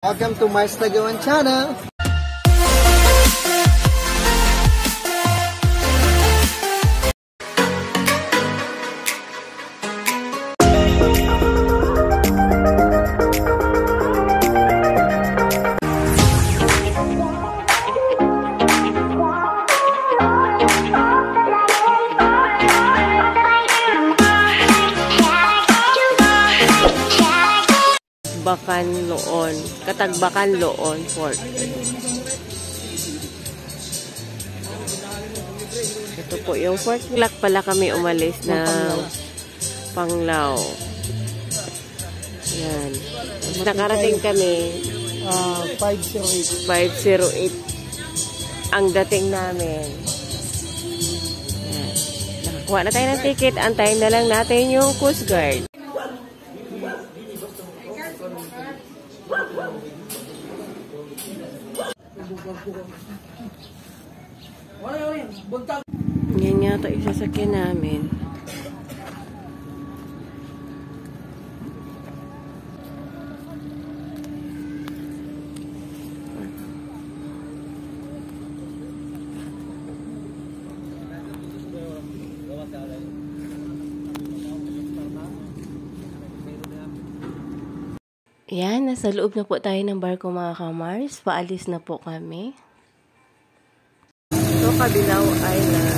Welcome to Mars Tagawan channel. Bakanloon, Katagbakanloon Fort. Ito po yung Fort Clark pala kami umalis na Panglao. Yan. Nakarating kami 508 ang dating namin. Yan. Nakakuha na tayo ng ticket. Antayin na lang natin yung Coast Guard. Yan yata yung sasakyan namin. Yan, nasa loob na po tayo ng barko mga kamars. Paalis na po kami. Ito, Kabilaw Island.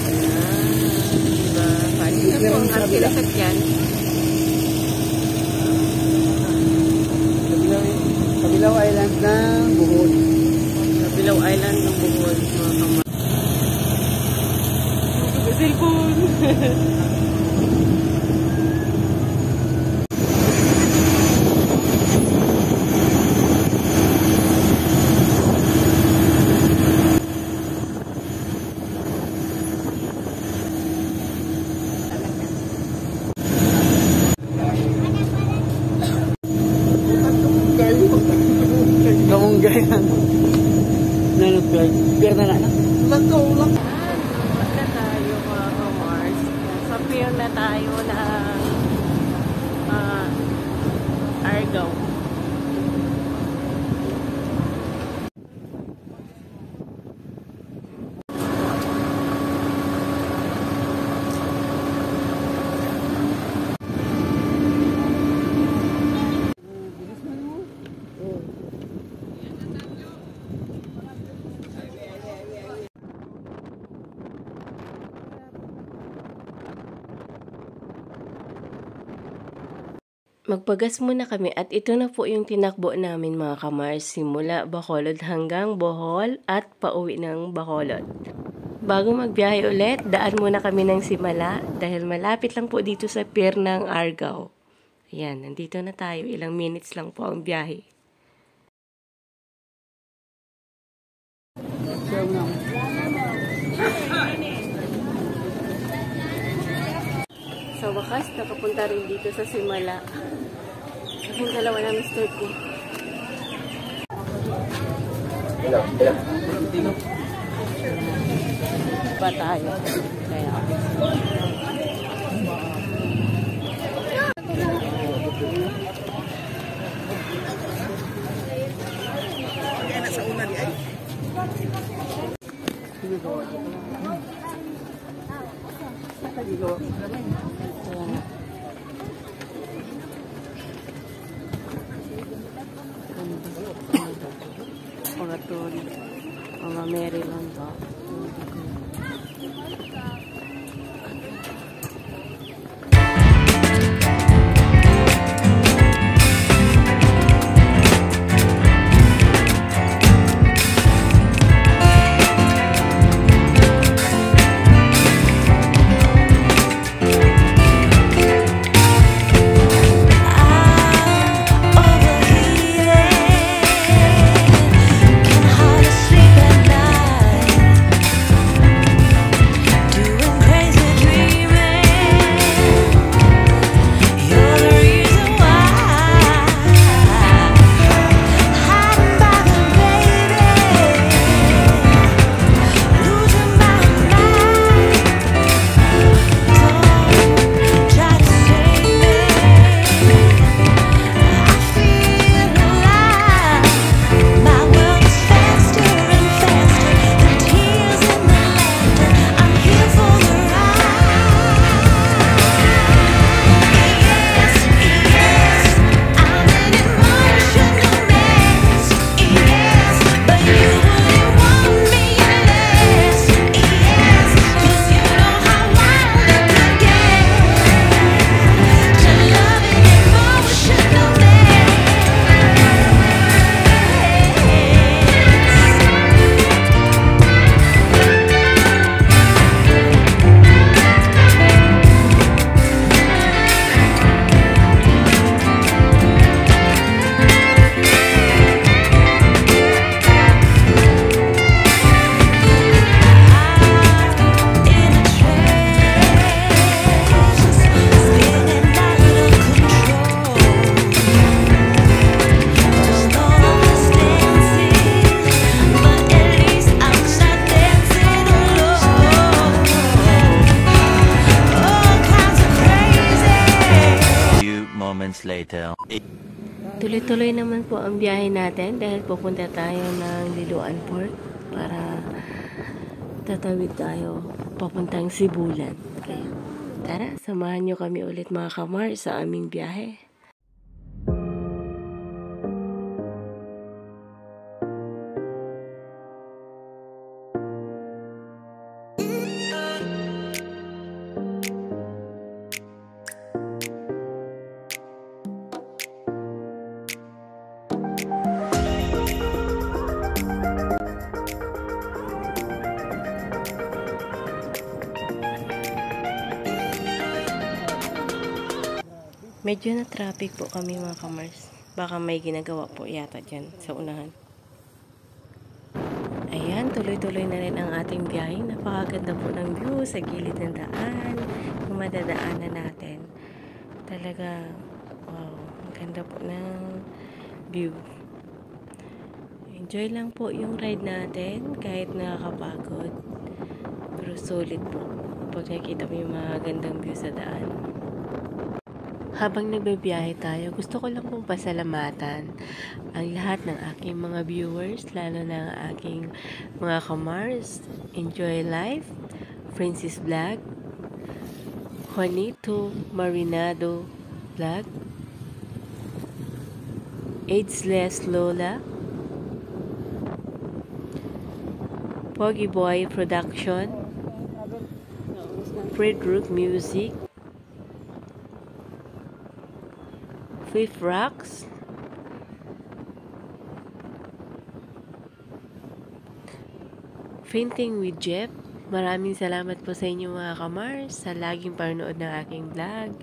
Ayan. Diba? Paalis na po ang aking sasakyan. Kabilaw Island ng Bohol. Kabilaw Island ng Bohol, mga kamars. Cellphone! Gamunggayan. Nanugay. Pier na lang. Lagaw lang. Lumat na tayo mga kamars. Sa pier na tayo ng Argao. Magpagas muna kami at ito na po yung tinakbo namin mga kamars simula Bacolod hanggang Bohol at pauwi ng Bacolod. Bago magbiyahe ulit, daan muna kami ng Simala dahil malapit lang po dito sa pier ng Argao. Ayan, nandito na tayo. Ilang minutes lang po ang biyahe. Sa wakas, nakapunta rin dito sa Simala. Yung dalawa na Mr. Ko. Pa tayo. Kaya ako. Kaya nasa una ni ay. Mga Tori, mga Maryland ba? Do later. Tuloy-tuloy naman po ang biyahe natin dahil pupunta tayo ng Liloan Port para tatawid tayo papuntang Sibulan. Kaya tara, samahan nyo kami ulit mga kamar sa aming biyahe. Medyo na traffic po kami mga kamars. Baka may ginagawa po yata dyan sa unahan. Ayan, tuloy-tuloy na rin ang ating biyahe. Napakaganda po ng view sa gilid ng daan. Yung madadaanan natin. Talaga, wow, ang ganda po ng view. Enjoy lang po yung ride natin kahit nakakapagod. Pero solid po pag nakikita mo yung mga gandang view sa daan. Habang nagbabiyahe tayo, gusto ko lang pong pasalamatan ang lahat ng aking mga viewers, lalo na ang aking mga kamars, Enjoy Life, Francis Vlog, Juanito Marinado Vlog, Ageless Lola, Pogi Boy Production, Fredrook Music, Fifth Rocks, Fainting with Jeff. Maraming salamat po sa inyo mga kamars sa laging panonood ng aking vlog.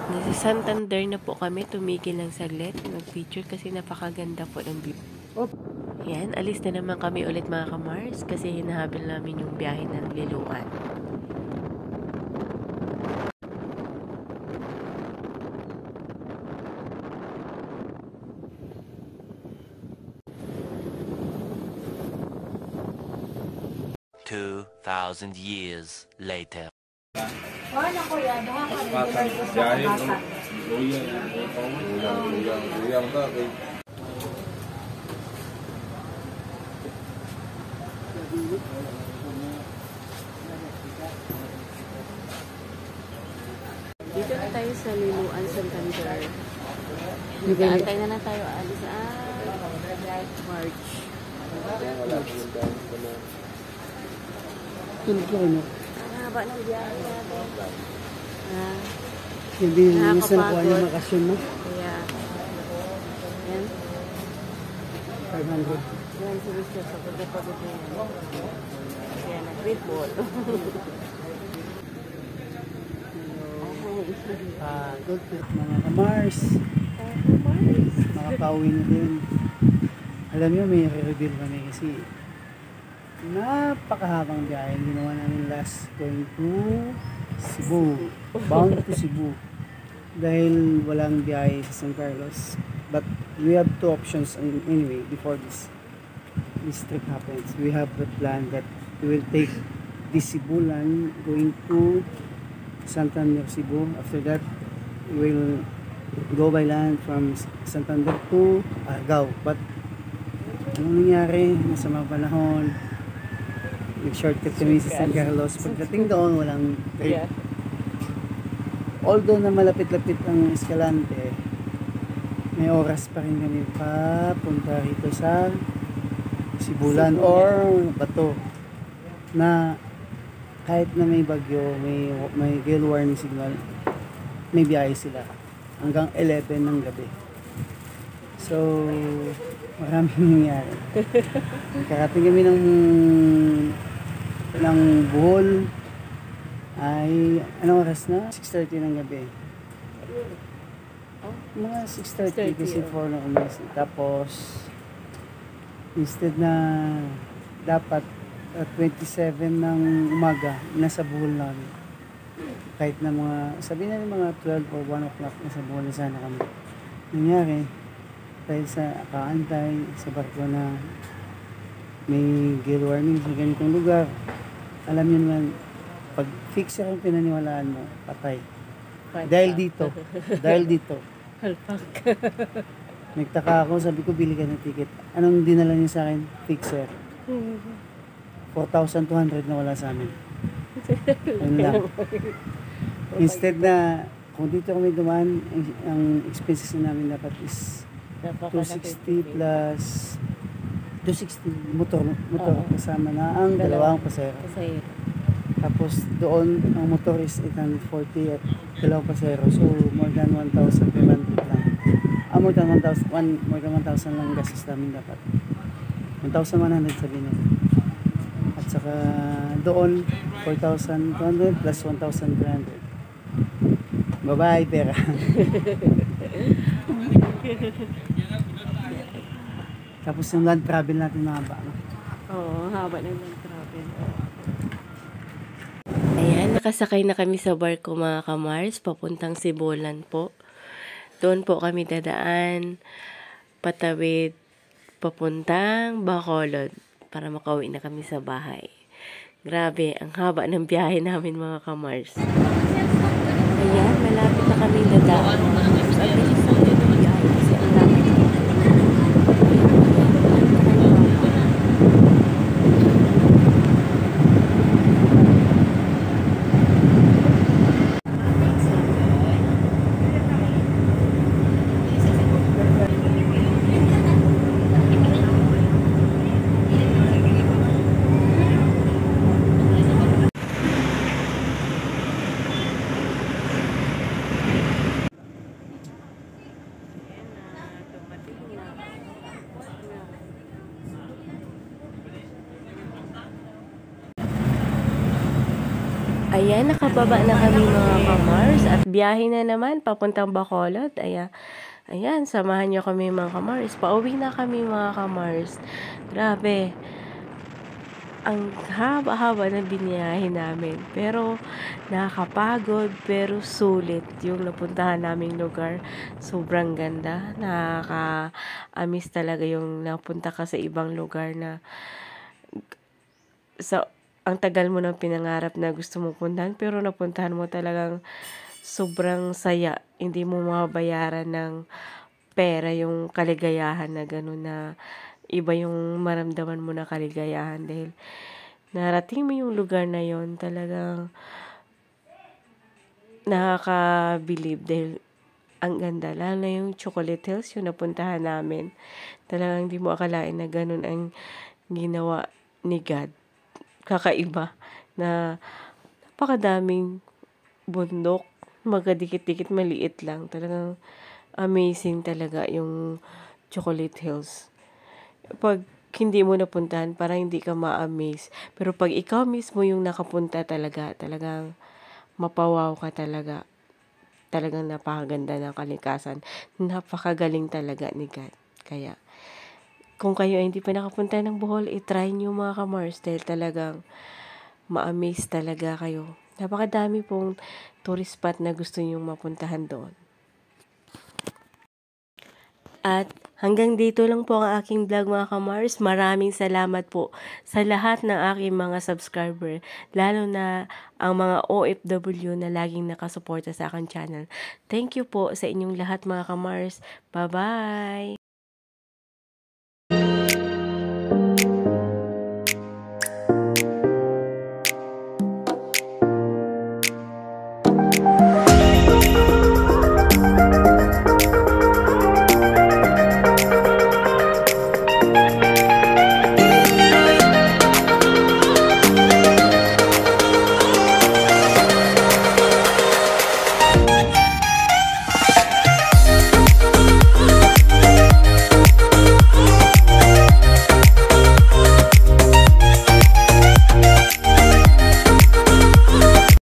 Nasa Santander na po kami, tumigil lang saglit, mag-picture kasi napakaganda po ng view. Yan, alis na naman kami ulit mga kamars kasi hinahabil namin yung biyahe ng Liloan. $2,000 years later. Oh, naku yan. Dito na tayo sa Liluan, Santander. Okay. Antay na tayo alis March. Tulog ko ano. Ang haba ng biyahe natin. Hindi minsan ko Nakakapagod. ano makasyon no. Kaya, yan. 500. Yan si Mr. sa pagkapagod na yan. Kaya nag-great ball. Good mga kamars. Makakauwi na din. Alam niyo may re-reveal kami kasi napakahabang biyahe ginawa namin last going to Cebu. Bound to Cebu. Dahil walang biyahe sa San Carlos. But we have two options anyway before this trip happens. We have the plan that we will take this Cebu line going to Santander, Cebu. After that, we will go by land from Santander to Argao. But anong nangyari? Nasa mga panahon, nag-shortcut kami sa San Carlos. Pagdating doon, walang trip. Although na malapit-lapit ang Escalante, may oras pa rin kami papunta rito sa Sibulan or Bato na kahit na may bagyo, may gale warning signal, may biyahe sila hanggang 11 ng gabi. So, maraming nangyari. Karating kami ng Bohol ay, anong oras na? 6:30 ng gabi. Mga 6:30 kasi 4 na umalis. Tapos, instead na dapat at 27 ng umaga, nasa Bohol namin. Kahit na mga, sabihin na mga 12 or 1 o'clock, nasa Bohol na sana kami. Nangyari, dahil sa kaantay, sa barko na may gale warning sa ganitong lugar, alam nyo naman, pag fixer ang pinaniwalaan mo, patay. Dahil dito, Halpak. nagtaka ako, sabi ko, bili ka ng ticket. Anong dinala niya sa akin? Fixer. 4,200 na wala sa amin. Ayun lang. Instead na, kung dito kami dumaan, ang expenses na namin dapat is 260 plus 260 motor kasama na ang dalawang pasero. Tapos doon, ang motor is 840 at dalawang pasero. So, more than 1,500 lang. More than 1,000 lang gastos namin dapat. 1,100 sabihin nila. At saka doon, 4,200 plus 1,300. Bye-bye, pera. Tapos yung land travel natin mahaba. Oo, haba ng land travel. Ayan, nakasakay na kami sa barko mga kamars, papuntang Sibulan po. Doon po kami dadaan, patawid, papuntang Bacolod para makauwi na kami sa bahay. Grabe, ang haba ng biyahe namin mga kamars. Ayan, malapit na kami dadaan. Ang bilis lang din ang biyahe kasi ang lapit. Ayan, nakababa na kami mga kamars at biyahe na naman papuntang Bacolod. Ayan, samahan nyo kami mga kamars. Pauwi na kami mga kamars. Grabe, ang haba-haba na biniyahe namin. Pero nakakapagod, pero sulit yung napuntahan naming lugar. Sobrang ganda. Nakaka-amis talaga yung napunta ka sa ibang lugar na ang tagal mo ng pinangarap na gusto mong puntahan, pero napuntahan mo, talagang sobrang saya. Hindi mo mababayaran ng pera yung kaligayahan na gano'n, na iba yung maramdaman mo na kaligayahan dahil narating mo yung lugar na yon. Talagang nakakabilib dahil ang ganda. Lalo na yung Chocolate Hills, yung napuntahan namin. Talagang hindi mo akalain na ganun ang ginawa ni God. Kakaiba na napakadaming bundok, magkadikit-dikit, maliit lang. Talagang amazing talaga yung Chocolate Hills. Pag hindi mo napuntahan, parang hindi ka ma-amaze. Pero pag ikaw mismo yung nakapunta talaga, talagang mapawaw ka talaga. Talagang napakaganda ng kalikasan. Napakagaling talaga ni God. Kaya, kung kayo ay hindi pa nakapunta ng Bohol, i-try nyo mga ka-Mars dahil talagang ma-amaze talaga kayo. Napakadami pong tourist spot na gusto nyong mapuntahan doon. At hanggang dito lang po ang aking vlog mga ka-Mars. Maraming salamat po sa lahat ng aking mga subscriber. Lalo na ang mga OFW na laging nakasuporta sa aking channel. Thank you po sa inyong lahat mga ka-Mars. Bye-bye!